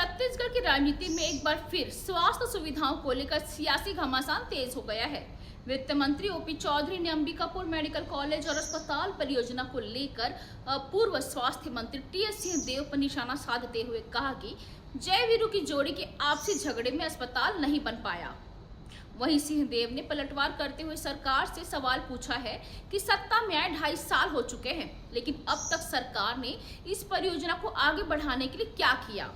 छत्तीसगढ़ की राजनीति में एक बार फिर स्वास्थ्य सुविधाओं को लेकर सियासी घमासान तेज हो गया है। वित्त मंत्री ओपी चौधरी ने अंबिकापुर मेडिकल कॉलेज और अस्पताल परियोजना को लेकर पूर्व स्वास्थ्य मंत्री टीएस सिंहदेव पर निशाना साधते हुए कहा कि जय वीरू की जोड़ी के आपसी झगड़े में अस्पताल नहीं बन पाया। वहीं सिंहदेव ने पलटवार करते हुए सरकार से सवाल पूछा है कि सत्ता में आए 2.5 साल हो चुके हैं, लेकिन अब तक सरकार ने इस परियोजना को आगे बढ़ाने के लिए क्या किया।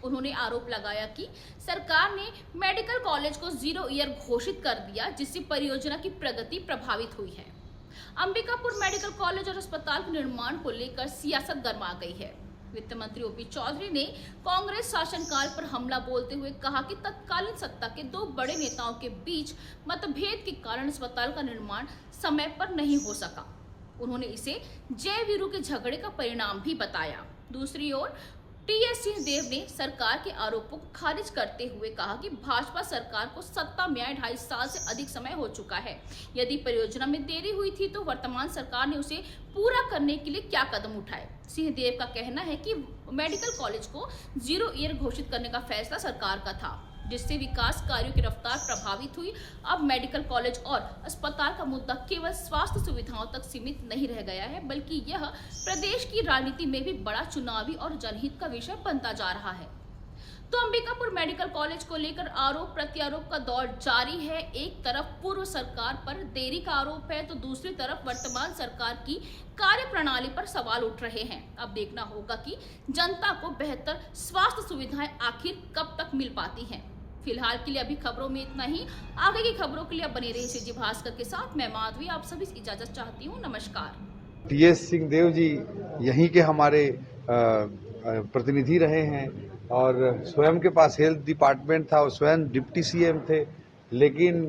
उन्होंने आरोप लगाया कि सरकार ने मेडिकल कॉलेज को 0 ईयर घोषित कर दिया, जिससे परियोजना की प्रगति प्रभावित हुई है। अंबिकापुर मेडिकल कॉलेज और अस्पताल के निर्माण को लेकर सियासत गर्मा गई है। वित्त मंत्री ओपी चौधरी ने कांग्रेस शासनकाल पर हमला बोलते हुए कहा कि तत्कालीन सत्ता के 2 बड़े नेताओं के बीच मतभेद के कारण अस्पताल का निर्माण समय पर नहीं हो सका। उन्होंने इसे जय वीरू के झगड़े का परिणाम भी बताया। दूसरी ओर टीएस सिंहदेव ने सरकार के आरोपों को खारिज करते हुए कहा कि भाजपा सरकार को सत्ता में आए 2.5 साल से अधिक समय हो चुका है। यदि परियोजना में देरी हुई थी तो वर्तमान सरकार ने उसे पूरा करने के लिए क्या कदम उठाए। सिंहदेव का कहना है कि मेडिकल कॉलेज को 0 ईयर घोषित करने का फैसला सरकार का था, जिससे विकास कार्यों की रफ्तार प्रभावित हुई। अब मेडिकल कॉलेज और अस्पताल का मुद्दा केवल स्वास्थ्य सुविधाओं तक सीमित नहीं रह गया है, बल्कि यह प्रदेश की राजनीति में भी बड़ा चुनावी और जनहित का विषय बनता जा रहा है। तो अंबिकापुर मेडिकल कॉलेज को लेकर आरोप प्रत्यारोप का दौर जारी है। एक तरफ पूर्व सरकार पर देरी का आरोप है, तो दूसरी तरफ वर्तमान सरकार की कार्यप्रणाली पर सवाल उठ रहे हैं। अब देखना होगा कि जनता को बेहतर स्वास्थ्य सुविधाएं आखिर कब तक मिल पाती हैं। फिलहाल के लिए अभी खबरों में इतना ही। आगे की खबरों के लिए बने रहिए सीजी भास्कर के साथ। मैं माधवी आप सभी से इजाजत चाहती हूँ। नमस्कार। टीएस सिंहदेव जी यहीं के हमारे प्रतिनिधि रहे हैं और स्वयं के पास हेल्थ डिपार्टमेंट था और स्वयं डिप्टी सीएम थे, लेकिन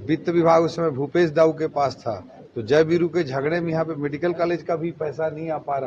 वित्त विभाग उस समय भूपेश दाऊ के पास था। तो जय वीरू के झगड़े में यहाँ पे मेडिकल कॉलेज का भी पैसा नहीं आ पा रहा।